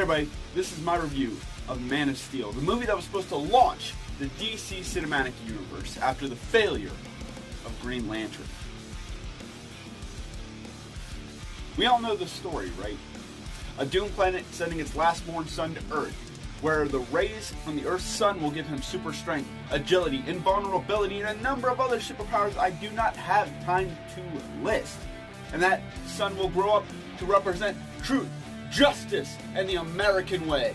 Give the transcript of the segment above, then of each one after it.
Hey everybody, this is my review of Man of Steel, the movie that was supposed to launch the DC Cinematic Universe after the failure of Green Lantern. We all know the story, right? A doomed planet sending its last-born son to Earth, where the rays from the Earth's sun will give him super strength, agility, invulnerability, and a number of other superpowers I do not have time to list. And that son will grow up to represent truth, justice, and the American way.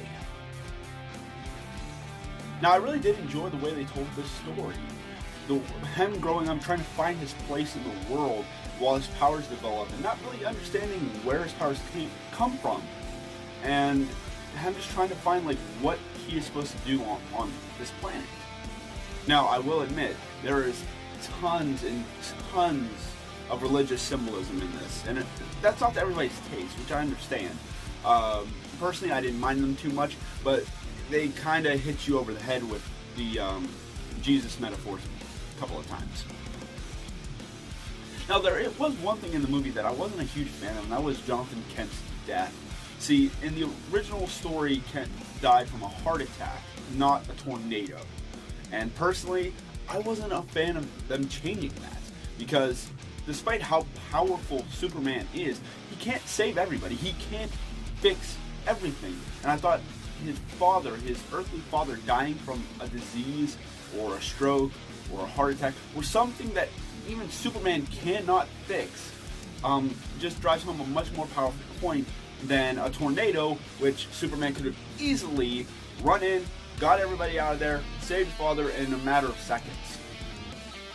Now, I really did enjoy the way they told this story. Him growing up, trying to find his place in the world while his powers develop, and not really understanding where his powers come from. And him just trying to find what he is supposed to do on this planet. Now, I will admit, there is tons and tons of religious symbolism in this, and that's not to everybody's taste, which I understand. Personally, I didn't mind them too much, but they kind of hit you over the head with the Jesus metaphors a couple of times. Now, there was one thing in the movie that I wasn't a huge fan of, and that was Jonathan Kent's death. See, in the original story, Kent died from a heart attack, not a tornado. And personally, I wasn't a fan of them changing that, because despite how powerful Superman is, he can't save everybody. He can't fix everything. And I thought his father, his earthly father, dying from a disease or a stroke or a heart attack or something that even Superman cannot fix, just drives home a much more powerful point than a tornado, which Superman could have easily run in, got everybody out of there, saved his father in a matter of seconds.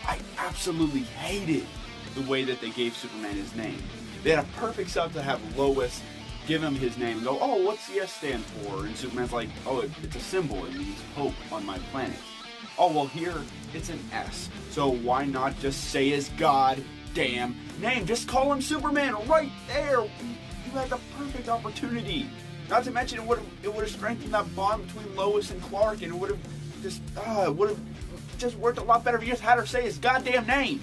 I absolutely hated the way that they gave Superman his name. They had a perfect setup to have Lois give him his name and go, oh, what's the S stand for? And Superman's like, oh, it's a symbol. It means hope on my planet. Oh, well, here it's an S. So why not just say his goddamn name? Just call him Superman right there. You had the perfect opportunity. Not to mention, it would have strengthened that bond between Lois and Clark, and it would have just worked a lot better if you just had her say his goddamn name.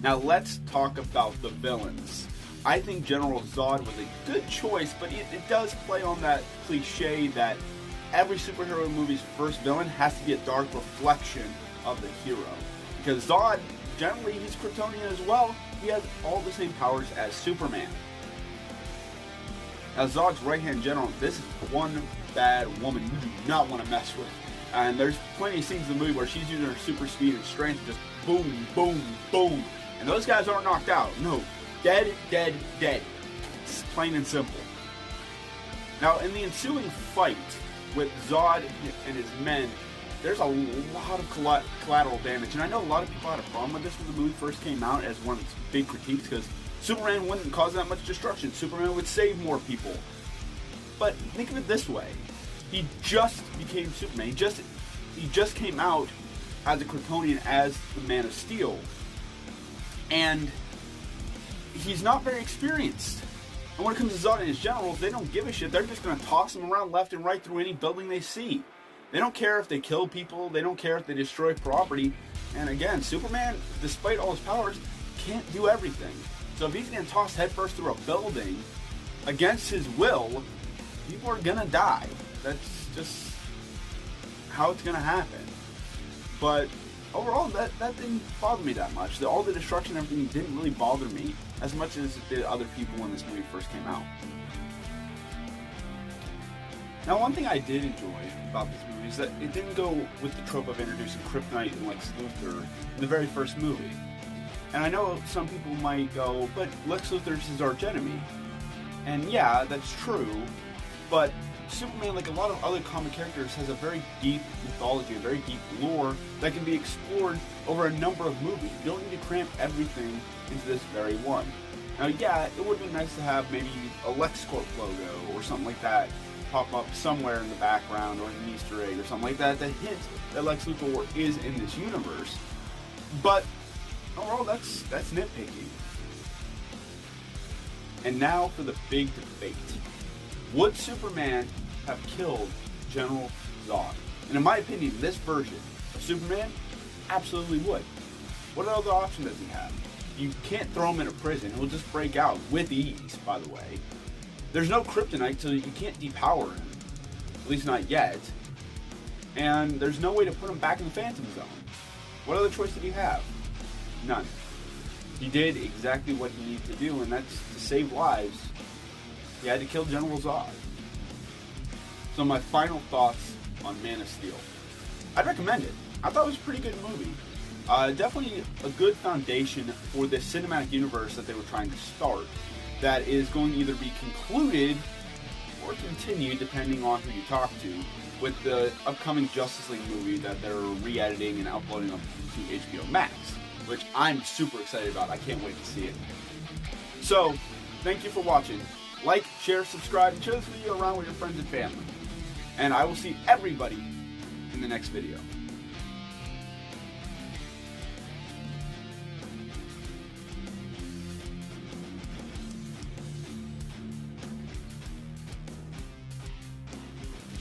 Now let's talk about the villains. I think General Zod was a good choice, but it does play on that cliche that every superhero movie's first villain has to be a dark reflection of the hero. Because Zod, generally, he's Kryptonian as well. He has all the same powers as Superman. Now, Zod's right-hand general, this is one bad woman you do not want to mess with. And there's plenty of scenes in the movie where she's using her super speed and strength, just boom, boom, boom. And those guys aren't knocked out. No. Dead, dead, dead. It's plain and simple. Now, in the ensuing fight with Zod and his men, there's a lot of collateral damage. And I know a lot of people had a problem with this when the movie first came out as one of its big critiques, because Superman wouldn't cause that much destruction. Superman would save more people. But think of it this way. He just became Superman. He just came out as a Kryptonian, as the Man of Steel. And he's not very experienced. And when it comes to Zod and his generals, they don't give a shit. They're just going to toss him around left and right through any building they see. They don't care if they kill people. They don't care if they destroy property. And again, Superman, despite all his powers, can't do everything. So if he's getting tossed headfirst through a building against his will, people are going to die. That's just how it's going to happen. But overall, that didn't bother me that much. All the destruction and everything didn't really bother me as much as it did other people when this movie first came out. Now, one thing I did enjoy about this movie is that it didn't go with the trope of introducing Kryptonite and Lex Luthor in the very first movie. And I know some people might go, but Lex Luthor is his arch enemy. And yeah, that's true, but Superman, like a lot of other comic characters, has a very deep mythology, a very deep lore that can be explored over a number of movies. You don't need to cramp everything into this very one. Now, yeah, it would be nice to have maybe a LexCorp logo or something like that pop up somewhere in the background, or an Easter egg or something like that that hints that Lex Luthor is in this universe. But overall, that's nitpicking. And now for the big debate. Would Superman have killed General Zod? And in my opinion, this version of Superman absolutely would. What other option does he have? You can't throw him in a prison. He'll just break out with ease, by the way. There's no kryptonite, so you can't depower him. At least not yet. And there's no way to put him back in the Phantom Zone. What other choice did he have? None. He did exactly what he needed to do, and that's to save lives. He had to kill General Zod. So my final thoughts on Man of Steel. I'd recommend it. I thought it was a pretty good movie. Definitely a good foundation for this cinematic universe that they were trying to start, that is going to either be concluded or continued, depending on who you talk to, with the upcoming Justice League movie that they're re-editing and uploading up to HBO Max, which I'm super excited about. I can't wait to see it. So, thank you for watching. Like, share, subscribe, and share this video around with your friends and family. And I will see everybody in the next video.